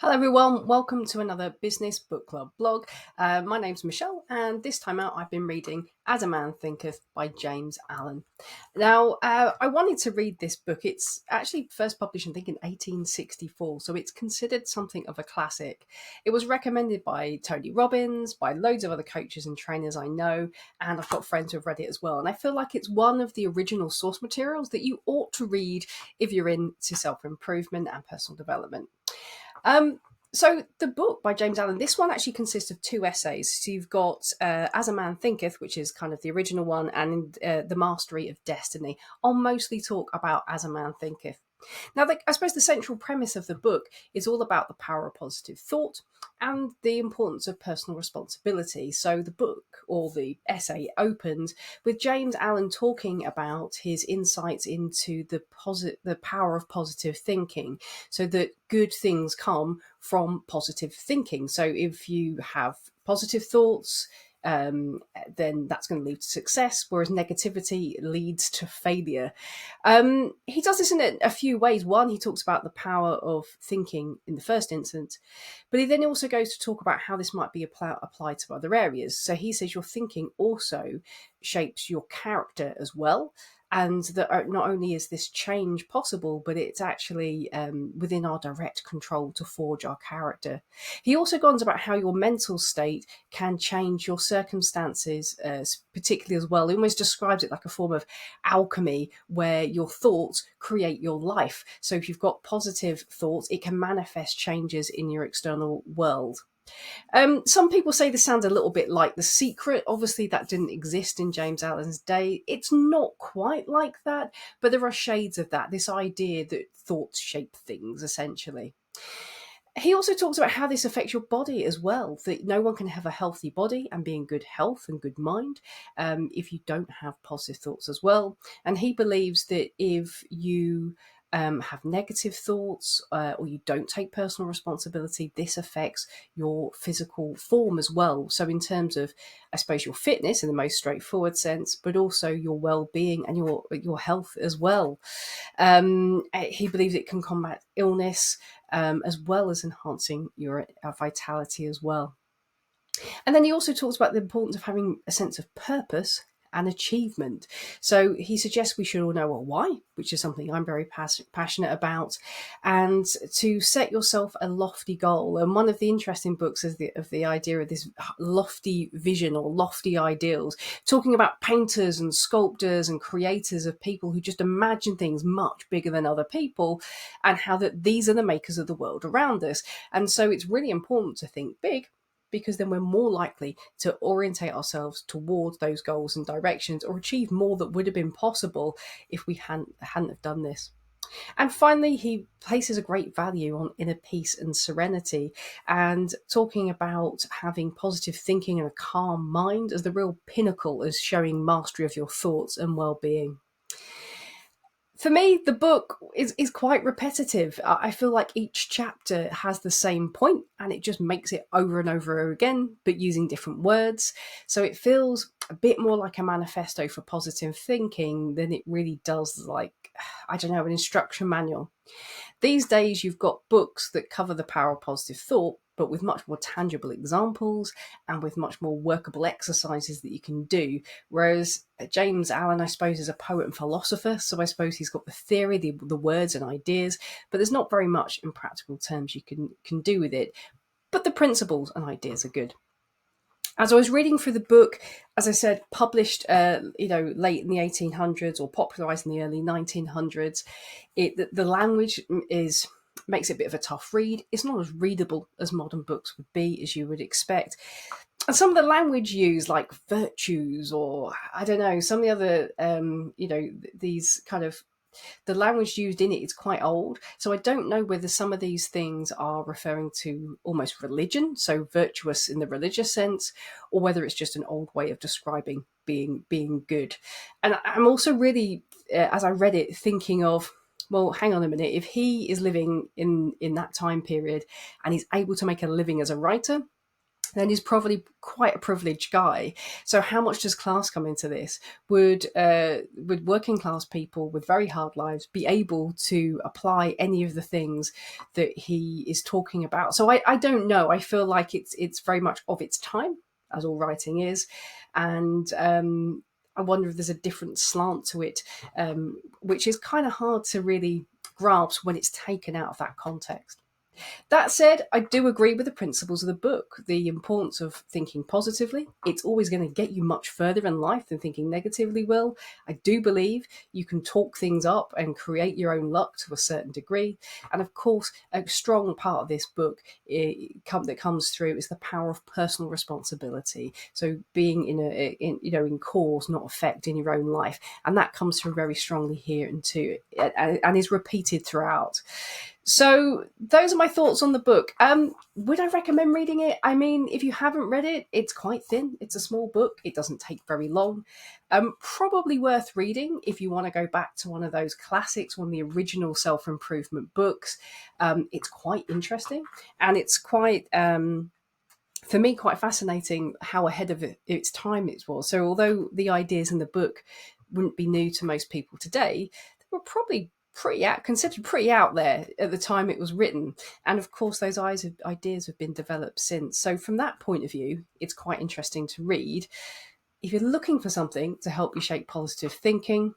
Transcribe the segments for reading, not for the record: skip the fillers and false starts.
Hello, everyone. Welcome to another Business Book Club blog. My name's Michelle, and this time out, I've been reading As a Man Thinketh by James Allen. Now, I wanted to read this book. It's actually first published, I think, in 1864, so it's considered something of a classic. It was recommended by Tony Robbins, by loads of other coaches and trainers I know, and I've got friends who have read it as well. And I feel like it's one of the original source materials that you ought to read if you're into self-improvement and personal development. Um, so the book by James Allen, this one actually consists of two essays. So you've got As a Man Thinketh, which is kind of the original one, and The Mastery of Destiny. I'll mostly talk about As a Man Thinketh. Now, I suppose the central premise of the book is all about the power of positive thought and the importance of personal responsibility. So the book, or the essay, opens with James Allen talking about his insights into the power of positive thinking, so that good things come from positive thinking. So if you have positive thoughts, then that's going to lead to success, whereas negativity leads to failure. He does this in a few ways. One, he talks about the power of thinking in the first instance, but he then also goes to talk about how this might be applied to other areas. So he says your thinking also shapes your character as well. And that not only is this change possible, but it's actually within our direct control to forge our character. He also goes on about how your mental state can change your circumstances, particularly as well. He almost describes it like a form of alchemy, where your thoughts create your life. So if you've got positive thoughts, it can manifest changes in your external world. Some people say this sounds a little bit like The Secret. Obviously, that didn't exist in James Allen's day. It's not quite like that, but there are shades of that. This idea that thoughts shape things, essentially. He also talks about how this affects your body as well, that no one can have a healthy body and be in good health and good mind if you don't have positive thoughts as well. And he believes that if you have negative thoughts or you don't take personal responsibility, this affects your physical form as well. So in terms of, I suppose, your fitness in the most straightforward sense, but also your well-being and your health as well. He believes it can combat illness as well as enhancing your vitality as well. And then he also talks about the importance of having a sense of purpose and achievement. So he suggests we should all know a why, which is something I'm very passionate about, and to set yourself a lofty goal. And one of the interesting books is of the idea of this lofty vision or lofty ideals, talking about painters and sculptors and creators of people who just imagine things much bigger than other people, and how that these are the makers of the world around us. And so it's really important to think big, because then we're more likely to orientate ourselves towards those goals and directions, or achieve more that would have been possible if we hadn't have done this. And finally, he places a great value on inner peace and serenity, and talking about having positive thinking and a calm mind as the real pinnacle as showing mastery of your thoughts and well-being. For me, the book is quite repetitive. I feel like each chapter has the same point, and it just makes it over and over again, but using different words. So it feels a bit more like a manifesto for positive thinking than it really does like, I don't know, an instruction manual. These days, you've got books that cover the power of positive thought, but with much more tangible examples and with much more workable exercises that you can do. Whereas James Allen, I suppose, is a poet and philosopher, so I suppose he's got the theory, the words and ideas, but there's not very much in practical terms you can do with it. But the principles and ideas are good. As I was reading through the book, as I said, published, late in the 1800s or popularised in the early 1900s, the language makes it a bit of a tough read. It's not as readable as modern books would be, as you would expect. And some of the language used, like virtues, or I don't know, some of the other, these kind of the language used in it is quite old. So I don't know whether some of these things are referring to almost religion, so virtuous in the religious sense, or whether it's just an old way of describing being good. And I'm also really, as I read it, thinking of, well, hang on a minute, if he is living in that time period and he's able to make a living as a writer, then he's probably quite a privileged guy. So how much does class come into this? Would working class people with very hard lives be able to apply any of the things that he is talking about? So I don't know. I feel like it's very much of its time, as all writing is, and I wonder if there's a different slant to it, which is kind of hard to really grasp when it's taken out of that context. That said, I do agree with the principles of the book, the importance of thinking positively. It's always going to get you much further in life than thinking negatively will. I do believe you can talk things up and create your own luck to a certain degree. And of course, a strong part of this book that comes through is the power of personal responsibility. So being in cause, not effect in your own life. And that comes through very strongly here and is repeated throughout. So those are my thoughts on the book. Would I recommend reading it? I mean, if you haven't read it, it's quite thin. It's a small book. It doesn't take very long. Probably worth reading if you want to go back to one of those classics, one of the original self-improvement books. It's quite interesting, and it's quite for me, quite fascinating how ahead of its time it was. So, although the ideas in the book wouldn't be new to most people today, they were probably considered pretty out there at the time it was written. And of course, those ideas have been developed since. So, from that point of view, it's quite interesting to read. If you're looking for something to help you shape positive thinking,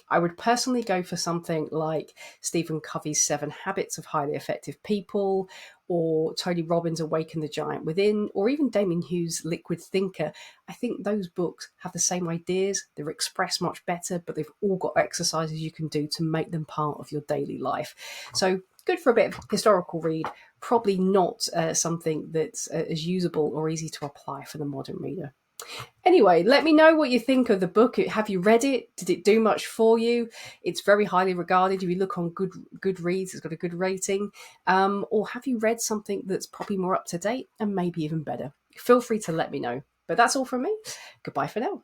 I would personally go for something like Stephen Covey's 7 Habits of Highly Effective People, or Tony Robbins' Awaken the Giant Within, or even Damien Hughes' Liquid Thinker. I think those books have the same ideas. They're expressed much better, but they've all got exercises you can do to make them part of your daily life. So good for a bit of historical read, probably not something that's as usable or easy to apply for the modern reader. Anyway, let me know what you think of the book. Have you read it? Did it do much for you? It's very highly regarded. If you look on Goodreads, it's got a good rating. Or have you read something that's probably more up to date and maybe even better? Feel free to let me know. But that's all from me. Goodbye for now.